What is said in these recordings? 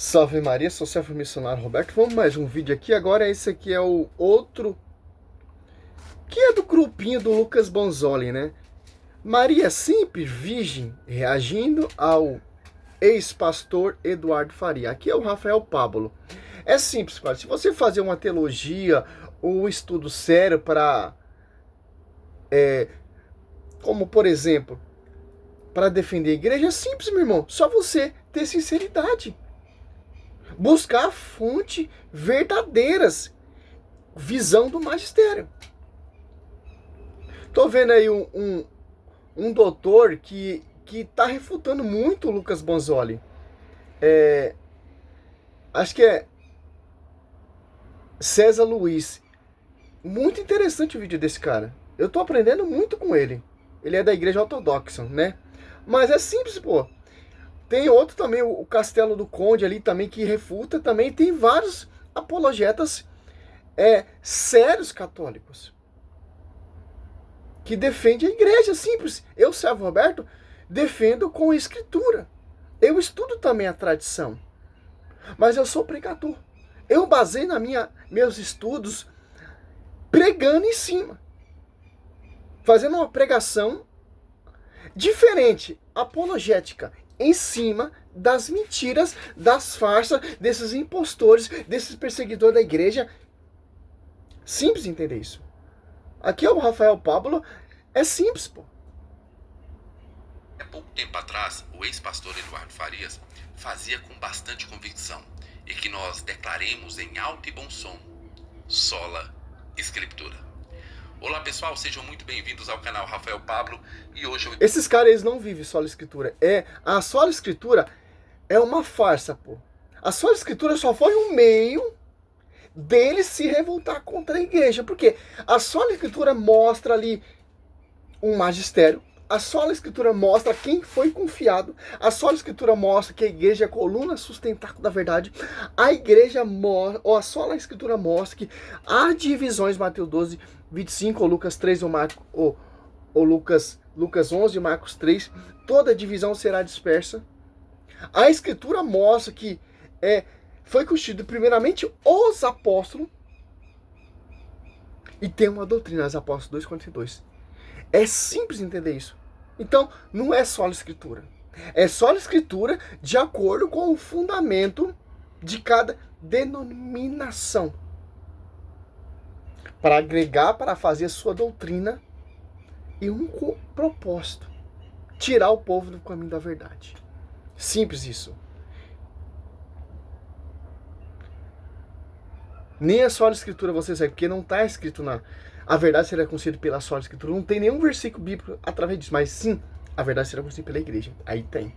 Salve Maria, sou o servo missionário Roberto. Vamos mais um vídeo aqui. Agora esse aqui é o outro, que é do grupinho do Lucas Bonzoli, né? Maria simples, virgem, reagindo ao ex-pastor Eduardo Faria. Aqui é o Rafael Pablo. É simples, cara. Se você fazer uma teologia ou um estudo sério para, como por exemplo, para defender a igreja, é simples, meu irmão. Só você ter sinceridade. Buscar fontes verdadeiras, visão do magistério. Tô vendo aí um doutor que tá refutando muito o Lucas Bonzoli. Acho que é César Luiz. Muito interessante o vídeo desse cara. Eu tô aprendendo muito com ele. Ele é da igreja ortodoxa, né? Mas é simples, pô. Tem outro também, o Castelo do Conde ali também, que refuta também. Tem vários apologetas sérios católicos que defendem a igreja, simples. Eu, servo Roberto, defendo com a escritura. Eu estudo também a tradição. Mas eu sou pregador. Eu baseio meus estudos pregando em cima. Fazendo uma pregação diferente, apologética, em cima das mentiras, das farsas, desses impostores, desses perseguidores da igreja. Simples entender isso. Aqui é o Rafael Pablo, é simples, pô. Há pouco tempo atrás, o ex-pastor Eduardo Farias fazia com bastante convicção e que nós declaremos em alto e bom som: sola escritura. Olá pessoal, sejam muito bem-vindos ao canal Rafael Pablo e hoje eu... Esses caras, eles não vivem sola escritura. A sola escritura é uma farsa, pô. A sola escritura só foi um meio deles se revoltar contra a igreja. Porque a sola escritura mostra ali um magistério. A sola escritura mostra quem foi confiado. A sola escritura mostra que a igreja é a coluna sustentáculo da verdade. A igreja mostra, ou a sola escritura mostra que há divisões, Mateus 12, 25, ou Lucas 3, ou Lucas 11, Marcos 3. Toda divisão será dispersa. A escritura mostra que foi constituído primeiramente os apóstolos. E tem uma doutrina, os apóstolos 2,42. É simples entender isso. Então, não é só a escritura. É só a escritura de acordo com o fundamento de cada denominação. Para agregar, para fazer a sua doutrina e um propósito. Tirar o povo do caminho da verdade. Simples isso. Nem a só a escritura você segue, porque não está escrito na... A verdade será concedida pela só escritura. Não tem nenhum versículo bíblico através disso, mas sim, a verdade será concedida pela igreja. Aí tem.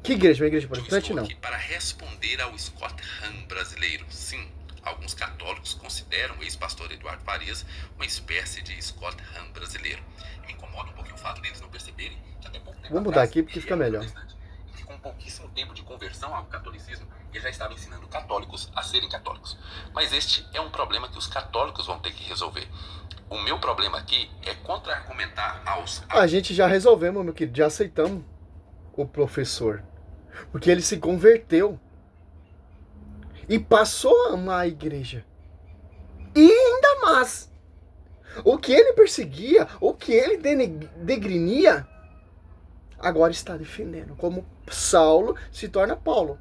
Que igreja? Uma igreja protestante? Não. Estou aqui para responder ao Scott Hahn brasileiro. Sim, alguns católicos consideram o ex-pastor Eduardo Farias uma espécie de Scott Hahn brasileiro. Me incomoda um pouquinho o fato deles não perceberem que até pouco tempo Vou mudar aqui porque fica melhor. E que com pouquíssimo tempo de conversão ao catolicismo, ele já estava ensinando católicos a serem católicos. Mas este é um problema que os católicos vão ter que resolver. O meu problema aqui é contra-argumentar aos... A gente já resolvemos, meu querido, já aceitamos o professor. Porque ele se converteu. E passou a amar a igreja. E ainda mais. O que ele perseguia, o que ele degrinia, agora está defendendo. Como Saulo se torna Paulo.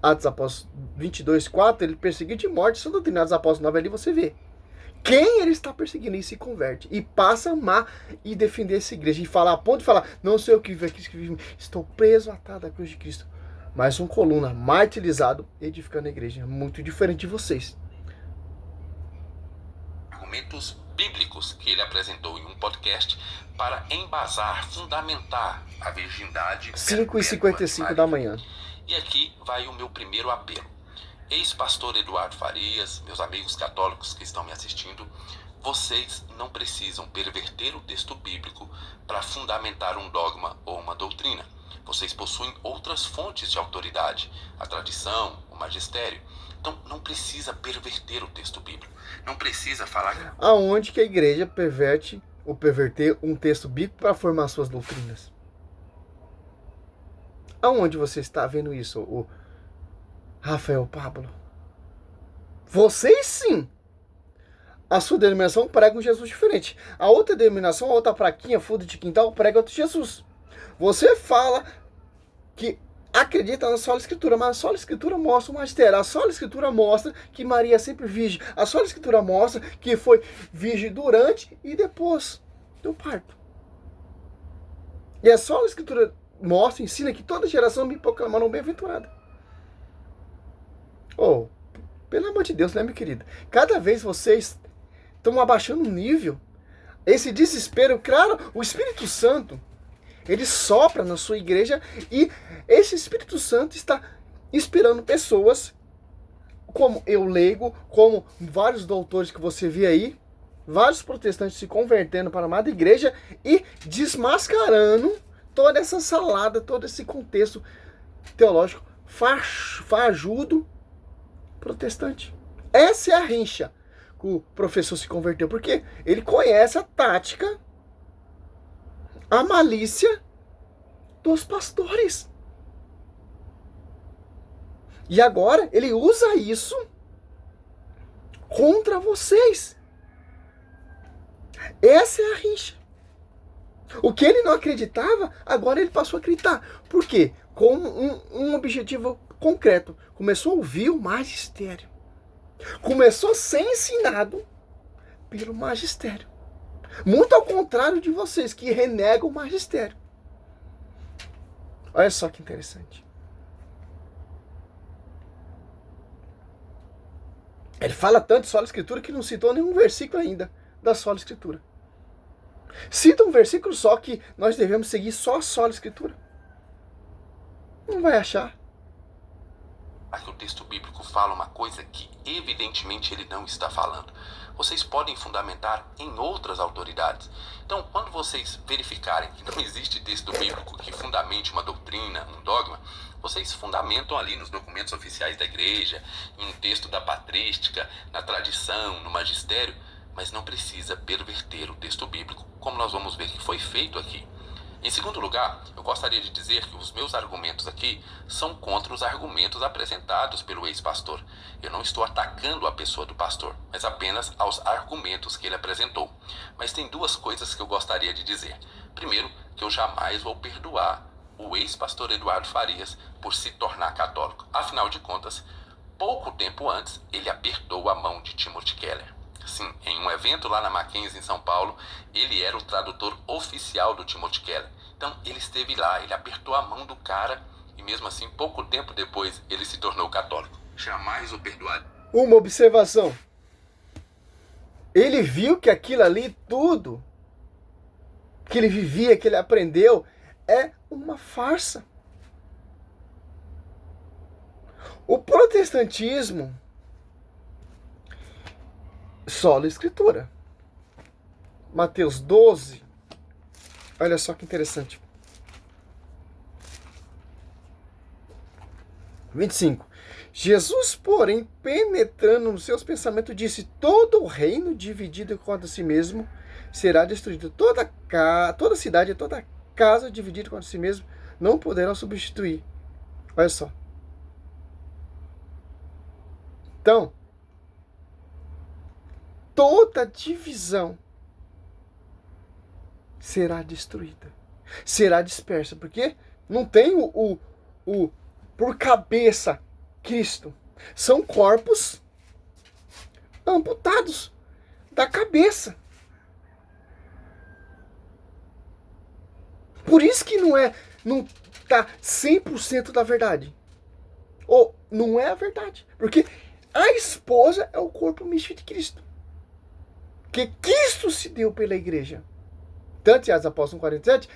Atos Apóstolos 22, 4, ele perseguiu de morte. São doutrinados Apóstolos 9, ali você vê. Quem ele está perseguindo e se converte. E passa a amar e defender essa igreja. E falar, a ponto de falar, não sei o que vive aqui, estou preso atado à cruz de Cristo. Mas um coluna martirizado, edificando a igreja. Muito diferente de vocês. Argumentos bíblicos que ele apresentou em um podcast para embasar, fundamentar a virgindade. 5h55 da manhã. E aqui vai o meu primeiro apelo. Ex-pastor Eduardo Farias, meus amigos católicos que estão me assistindo, vocês não precisam perverter o texto bíblico para fundamentar um dogma ou uma doutrina. Vocês possuem outras fontes de autoridade, a tradição, o magistério. Então não precisa perverter o texto bíblico. Não precisa falar... Aonde que a igreja perverte ou perverter um texto bíblico para formar suas doutrinas? Aonde você está vendo isso? Rafael Pablo, vocês sim, a sua denominação prega um Jesus diferente. A outra denominação, a outra praquinha, fundo de quintal, prega outro Jesus. Você fala que acredita na sola escritura, mas a sola escritura mostra o magistério. A sola escritura mostra que Maria é sempre virgem. A sola escritura mostra que foi virgem durante e depois do parto. E a sola escritura mostra, ensina que toda geração me proclamaram bem-aventurada. Oh, pelo amor de Deus, né, minha querida? Cada vez vocês estão abaixando o nível. Esse desespero, claro, o Espírito Santo, ele sopra na sua igreja e esse Espírito Santo está inspirando pessoas como eu leigo, como vários doutores que você vê aí, vários protestantes se convertendo para a amada igreja e desmascarando toda essa salada, todo esse contexto teológico fajudo protestante. Essa é a rincha que o professor se converteu, porque ele conhece a tática, a malícia dos pastores. E agora ele usa isso contra vocês. Essa é a rincha. O que ele não acreditava, agora ele passou a acreditar. Por quê? Com um objetivo concreto. Começou a ouvir o magistério. Começou a ser ensinado pelo magistério. Muito ao contrário de vocês, que renegam o magistério. Olha só que interessante. Ele fala tanto de sola escritura que não citou nenhum versículo ainda da sola escritura. Cita um versículo só que nós devemos seguir só a sola escritura. Não vai achar. Aqui o texto bíblico fala uma coisa que evidentemente ele não está falando. Vocês podem fundamentar em outras autoridades. Então, quando vocês verificarem que não existe texto bíblico que fundamente uma doutrina, um dogma, vocês fundamentam ali nos documentos oficiais da igreja, em um texto da patrística, na tradição, no magistério, mas não precisa perverter o texto bíblico, como nós vamos ver que foi feito aqui. Em segundo lugar, eu gostaria de dizer que os meus argumentos aqui são contra os argumentos apresentados pelo ex-pastor. Eu não estou atacando a pessoa do pastor, mas apenas aos argumentos que ele apresentou. Mas tem duas coisas que eu gostaria de dizer. Primeiro, que eu jamais vou perdoar o ex-pastor Eduardo Farias por se tornar católico. Afinal de contas, pouco tempo antes, ele apertou a mão de Timothy Keller. Sim, em um evento lá na Mackenzie, em São Paulo, ele era o tradutor oficial do Timothy Keller. Então, ele esteve lá, ele apertou a mão do cara e mesmo assim, pouco tempo depois, ele se tornou católico. Jamais o perdoar. Uma observação. Ele viu que aquilo ali, tudo que ele vivia, que ele aprendeu, é uma farsa. O protestantismo, sola escritura. Mateus 12. Olha só que interessante. 25. Jesus, porém, penetrando nos seus pensamentos, disse: todo o reino dividido contra si mesmo será destruído. Toda cidade e toda casa dividida contra si mesmo não poderão substituir. Olha só. Então, toda divisão será destruída, será dispersa, porque não tem o por cabeça Cristo. São corpos amputados da cabeça. Por isso que não tá 100% da verdade. Ou não é a verdade, porque a esposa é o corpo místico de Cristo. Que Cristo se deu pela igreja. Tanto em Atos Apóstolos 47,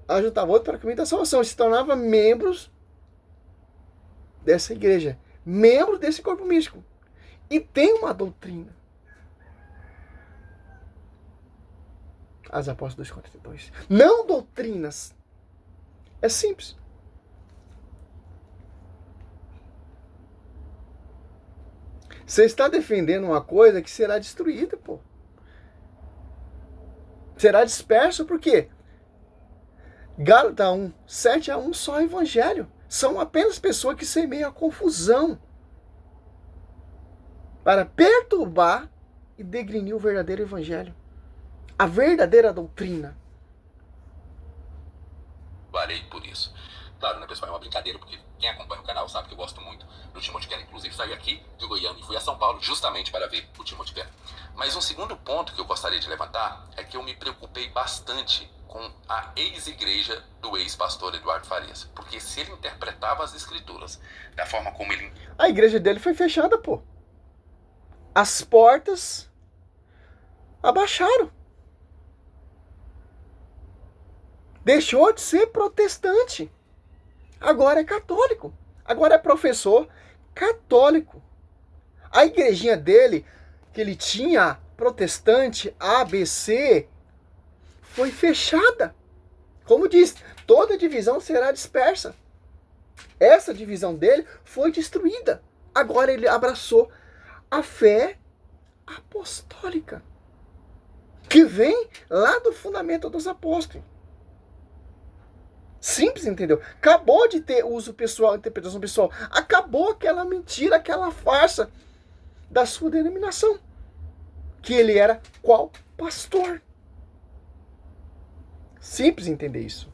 ajuntava outro para o caminho da salvação. Se tornava membros dessa igreja. Membro desse corpo místico. E tem uma doutrina. Atos Apóstolos 2:42. Não doutrinas. É simples. Você está defendendo uma coisa que será destruída, pô. Será disperso, por quê? Gálatas 1:7 é um só evangelho. São apenas pessoas que semeiam a confusão para perturbar e degrinir o verdadeiro evangelho, a verdadeira doutrina. Varei por isso. Claro, né, pessoal, é uma brincadeira, porque quem acompanha o canal sabe que eu gosto muito do Timothy Keller. Inclusive, saí aqui de Goiânia e fui a São Paulo justamente para ver o Timothy Keller. Mas um segundo ponto que eu gostaria de levantar é que eu me preocupei bastante com a ex-igreja do ex-pastor Eduardo Farias. Porque se ele interpretava as escrituras da forma como ele... A igreja dele foi fechada, pô. As portas abaixaram. Deixou de ser protestante. Agora é católico. Agora é professor católico. A igrejinha dele, que ele tinha protestante ABC, foi fechada. Como diz, toda divisão será dispersa. Essa divisão dele foi destruída. Agora ele abraçou a fé apostólica, que vem lá do fundamento dos apóstolos. Simples, entendeu? Acabou de ter uso pessoal, interpretação pessoal. Acabou aquela mentira, aquela farsa da sua denominação. Que ele era qual? Pastor. Simples entender isso.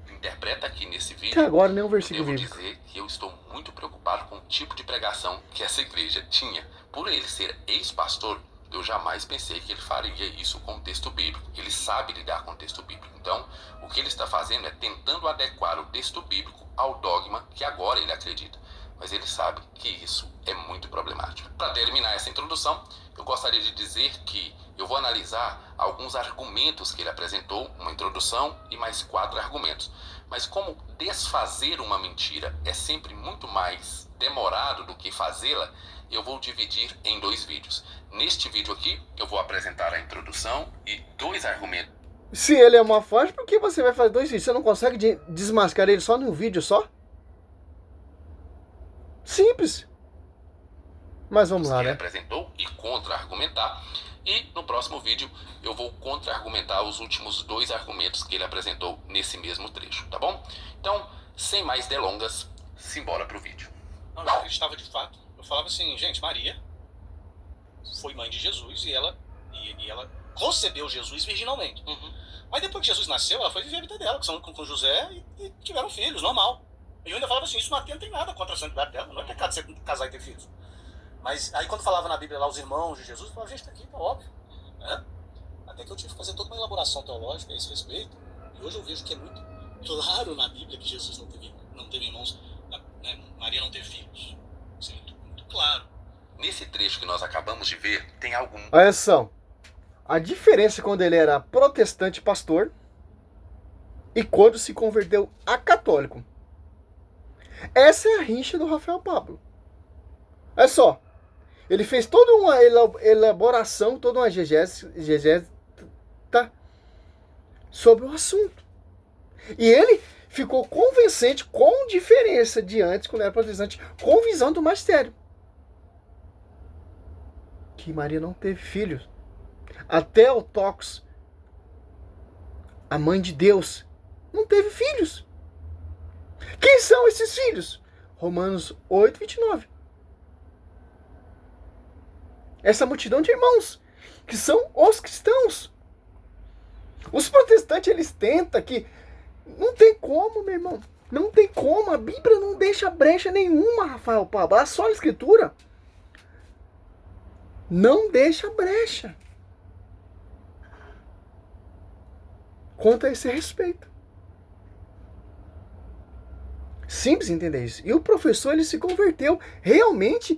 Interpreta aqui nesse vídeo. Até agora nem um versículo devo bíblico. dizer que eu estou muito preocupado com o tipo de pregação que essa igreja tinha. Por ele ser ex-pastor, eu jamais pensei que ele faria isso com o texto bíblico. Ele sabe lidar com o texto bíblico. Então, o que ele está fazendo é tentando adequar o texto bíblico ao dogma que agora ele acredita. Mas ele sabe que isso é muito problemático. Para terminar essa introdução, eu gostaria de dizer que eu vou analisar alguns argumentos que ele apresentou, uma introdução e mais 4 argumentos. Mas como desfazer uma mentira é sempre muito mais demorado do que fazê-la, eu vou dividir em 2 vídeos. Neste vídeo aqui, eu vou apresentar a introdução e 2 argumentos. Se ele é uma fonte, por que você vai fazer 2 vídeos? Você não consegue desmascarar ele só num vídeo só? Simples. Mas vamos lá, que ele né? apresentou e contra-argumentar. E no próximo vídeo eu vou contra-argumentar os últimos 2 argumentos que ele apresentou nesse mesmo trecho, tá bom? Então, sem mais delongas, simbora pro vídeo. Não, eu acreditava de fato. Eu falava assim, gente, Maria foi mãe de Jesus e ela concebeu Jesus virginalmente. Mas depois que Jesus nasceu, ela foi viver a vida dela, com José, e tiveram filhos, normal. E eu ainda falava assim, isso não atenta em nada contra a santidade dela, não é pecado você casar e ter filhos. Mas aí quando falava na Bíblia lá os irmãos de Jesus, eu falava, gente, tá aqui, tá óbvio. Né? Até que eu tive que fazer toda uma elaboração teológica a esse respeito. E hoje eu vejo que é muito claro na Bíblia que Jesus não teve irmãos, né? Maria não teve filhos. Isso é muito claro. Nesse trecho que nós acabamos de ver, tem algum... Olha só. A diferença quando ele era protestante pastor e quando se converteu a católico. Essa é a rincha do Rafael Pablo. Olha só. Ele fez toda uma elaboração, toda uma exegese sobre o assunto. E ele ficou convincente, com diferença de antes, quando era protestante, com visão do magistério. Que Maria não teve filhos. Até o Tóquio, a mãe de Deus, não teve filhos. Quem são esses filhos? Romanos 8, 29. Essa multidão de irmãos, que são os cristãos. Os protestantes, eles tentam que... Não tem como, meu irmão. Não tem como. A Bíblia não deixa brecha nenhuma, Rafael Pablo. A só a Escritura não deixa brecha quanto a esse respeito. Simples entender isso. E o professor, ele se converteu realmente.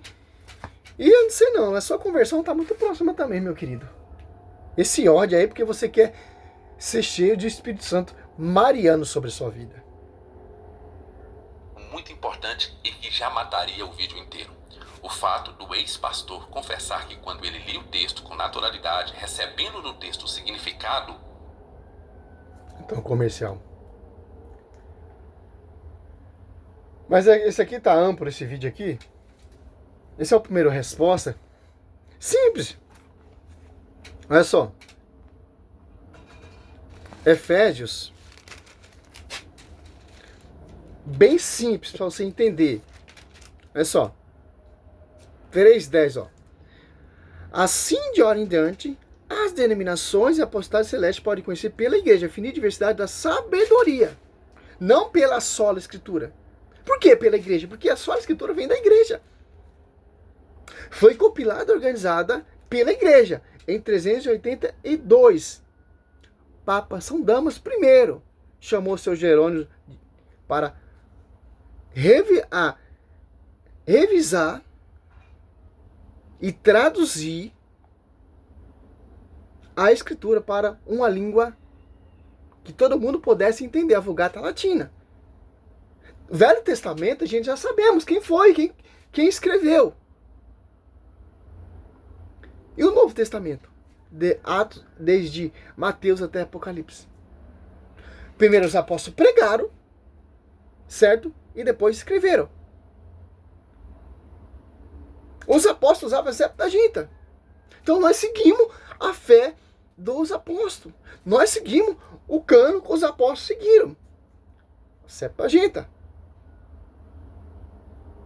E eu não sei não, a sua conversão está muito próxima também, meu querido. Esse ódio aí porque você quer ser cheio de Espírito Santo mariano sobre a sua vida. Muito importante e que já mataria o vídeo inteiro. O fato do ex-pastor confessar que quando ele lia o texto com naturalidade, recebendo no texto o significado... Então, comercial. Mas esse aqui tá amplo, esse vídeo aqui. Esse é o primeiro resposta. Simples. Olha só. bem simples para você entender. Olha só. 3:10, ó. Assim de hora em diante, as denominações e apostados celestes podem conhecer pela igreja a infinita diversidade da sabedoria, não pela sola escritura. Por que pela igreja? Porque a sola escritura vem da igreja. Foi compilada e organizada pela igreja em 382. Papa São Damas I chamou seu Jerônimo para revisar e traduzir a escritura para uma língua que todo mundo pudesse entender, a Vulgata Latina. O Velho Testamento a gente já sabemos quem foi, quem escreveu. E o Novo Testamento? Desde Mateus até Apocalipse. Primeiro os apóstolos pregaram, certo? E depois escreveram. Os apóstolos usavam a Septuaginta. Então nós seguimos a fé dos apóstolos. Nós seguimos o cano que os apóstolos seguiram. Septuaginta.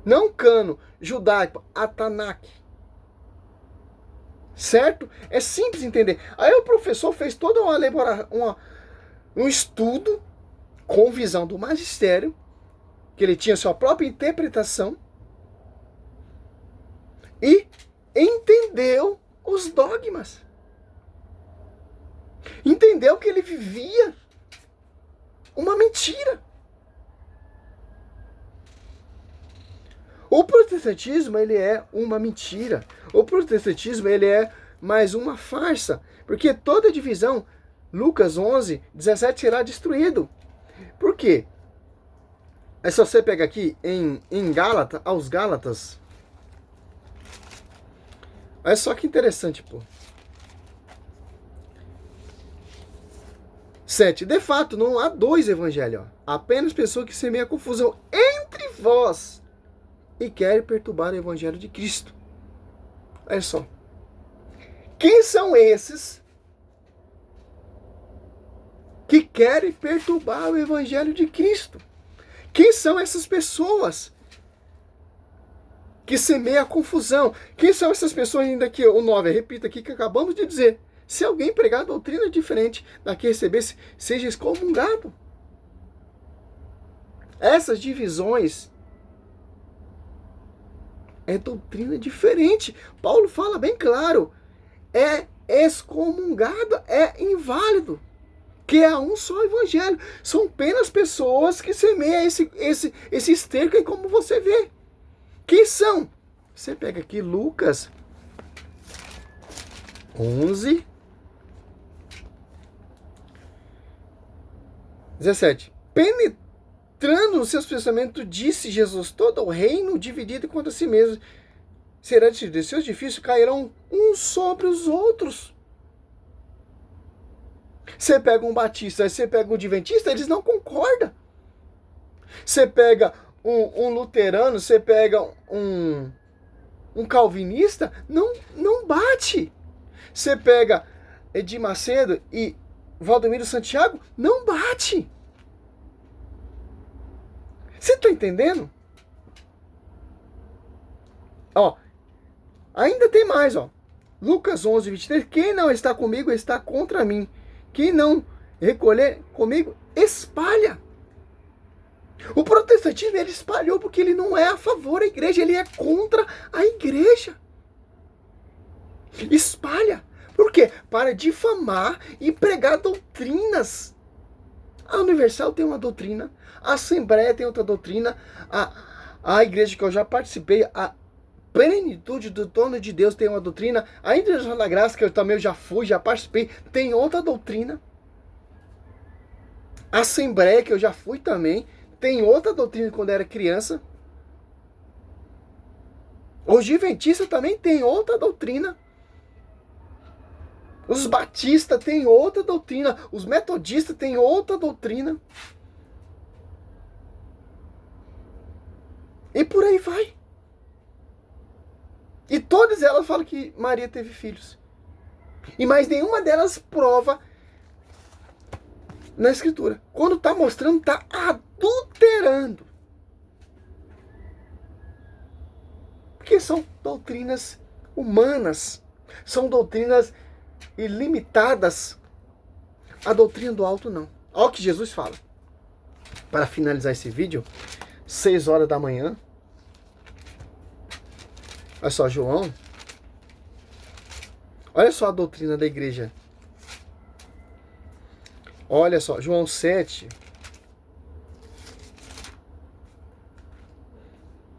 Não cano judaico, a Tanakh. Certo? É simples entender. Aí o professor fez toda um estudo com visão do magistério, que ele tinha sua própria interpretação, e entendeu os dogmas. Entendeu que ele vivia uma mentira. O protestantismo, ele é uma mentira. O protestantismo, ele é mais uma farsa. Porque toda divisão, Lucas 11:17, será destruído. Por quê? É só você pegar aqui em Gálatas, aos Gálatas. Olha só que interessante, pô. 7. De fato, não há dois evangelhos. Ó. Apenas pessoas que semeiam confusão entre vós e querem perturbar o evangelho de Cristo. Olha só. Quem são esses que querem perturbar o evangelho de Cristo? Quem são essas pessoas que semeiam a confusão? Quem são essas pessoas, ainda que o 9, repita aqui que acabamos de dizer. Se alguém pregar doutrina diferente da que recebesse, seja excomungado. Essas divisões é doutrina diferente. Paulo fala bem claro. É excomungado, é inválido. Que há um só evangelho. São apenas pessoas que semeiam esse esterco aí, como você vê. Quem são? Você pega aqui Lucas 11:17. Penetrando nos seus pensamentos, disse Jesus: todo o reino dividido contra si mesmo será destruído. Seus edifícios cairão uns sobre os outros. Você pega um batista, você pega um adventista, eles não concordam. Você pega um luterano, você pega um calvinista, não bate. Você pega Edir Macedo e Valdomiro Santiago, não bate. Você está entendendo? Ó, ainda tem mais, ó. Lucas 11:23. Quem não está comigo está contra mim. Quem não recolher comigo, espalha. O protestantismo, ele espalhou porque ele não é a favor da igreja, ele é contra a igreja. Espalha. Por quê? Para difamar e pregar doutrinas. A Universal tem uma doutrina, a Assembleia tem outra doutrina, a igreja que eu já participei, a Plenitude do Trono de Deus tem uma doutrina, a Igreja da Graça, que eu também já fui, já participei, tem outra doutrina. A Assembleia, que eu já fui também, tem outra doutrina quando era criança. Os adventistas também tem outra doutrina. Os batistas têm outra doutrina. Os metodistas têm outra doutrina. E por aí vai. E todas elas falam que Maria teve filhos. E mais nenhuma delas prova na escritura. Quando está mostrando, está adulterando falando. Porque são doutrinas humanas. São doutrinas ilimitadas. A doutrina do alto não. Olha o que Jesus fala. Para finalizar esse vídeo, 6 horas da manhã. Olha só, João. Olha só a doutrina da igreja. Olha só, João 7,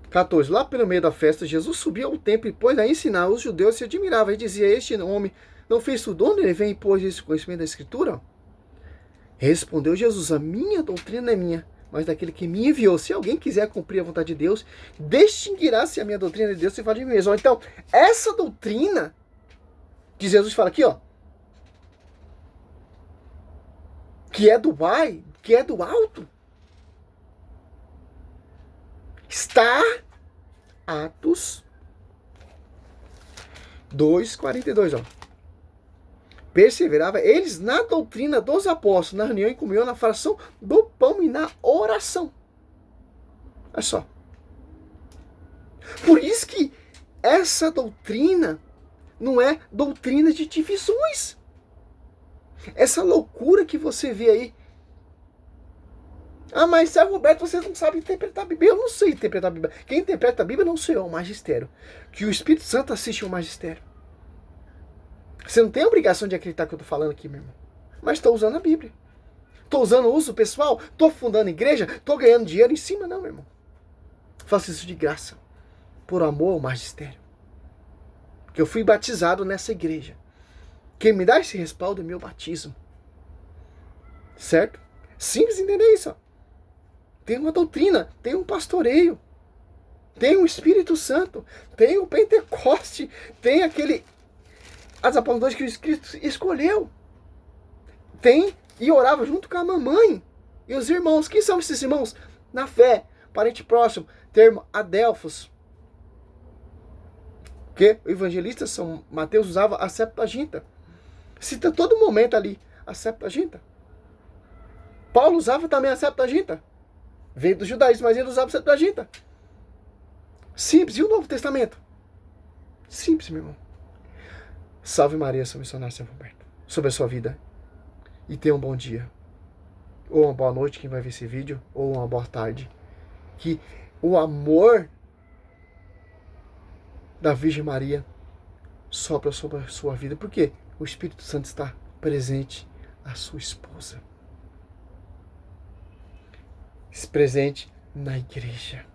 14. Lá pelo meio da festa, Jesus subiu ao templo e pôs a ensinar. Os judeus se admiravam e diziam: este homem não fez tudo? Onde ele vem e pôs esse conhecimento da Escritura? Respondeu Jesus: a minha doutrina é minha, mas daquele que me enviou. Se alguém quiser cumprir a vontade de Deus, distinguirá se a minha doutrina é de Deus se fala de mim mesmo. Então, essa doutrina que Jesus fala aqui, ó, que é do Pai, que é do alto, está Atos 2:42, ó. Perseverava eles na doutrina dos apóstolos, na reunião em comunhão, na fração do pão e na oração. Olha só. Por isso que essa doutrina não é doutrina de divisões. Essa loucura que você vê aí. Ah, mas Sérgio Roberto, você não sabe interpretar a Bíblia. Eu não sei interpretar a Bíblia. Quem interpreta a Bíblia não sou eu, é o magistério. Que o Espírito Santo assiste ao magistério. Você não tem a obrigação de acreditar que eu estou falando aqui, meu irmão. Mas estou usando a Bíblia. Estou usando o uso pessoal. Estou fundando igreja. Estou ganhando dinheiro em cima, não, meu irmão. Faço isso de graça. Por amor ao magistério. Porque eu fui batizado nessa igreja. Quem me dá esse respaldo é meu batismo. Certo? Simples entender isso. Ó. Tem uma doutrina, tem um pastoreio, tem o Espírito Santo, tem o Pentecoste, tem as apóstolos que o Cristo escolheu. Tem e orava junto com a mamãe e os irmãos. Quem são esses irmãos? Na fé, parente próximo, termo Adelphos. Porque o evangelista São Mateus usava a Septuaginta. Cita todo momento ali a Septuaginta. Paulo usava também a Septuaginta. Veio do judaísmo, mas ele usava a Septuaginta. Simples. E o Novo Testamento? Simples, meu irmão. Salve Maria, São Missionário São Roberto. Sobre a sua vida. E tenha um bom dia. Ou uma boa noite, quem vai ver esse vídeo. Ou uma boa tarde. Que o amor da Virgem Maria sopra sobre a sua vida. Por quê? O Espírito Santo está presente à sua esposa. Presente na igreja.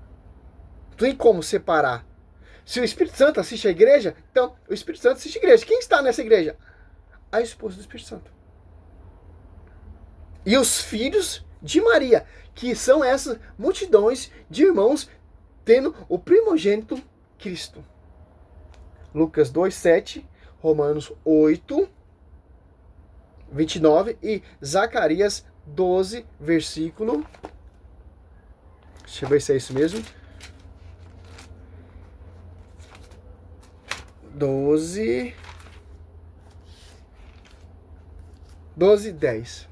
Não tem como separar. Se o Espírito Santo assiste a igreja, então o Espírito Santo assiste a igreja. Quem está nessa igreja? A esposa do Espírito Santo. E os filhos de Maria, que são essas multidões de irmãos tendo o primogênito Cristo. Lucas 2:7, Romanos 8:29 e Zacarias 12, versículo... Deixa eu ver se é isso mesmo. 12:10.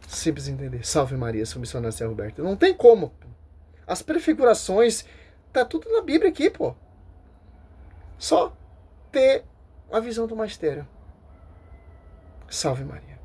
Simples entender. Salve Maria, São Missionário São Roberto. Não tem como. As prefigurações, tá tudo na Bíblia aqui, pô. Só ter a visão do magistério. Salve Maria.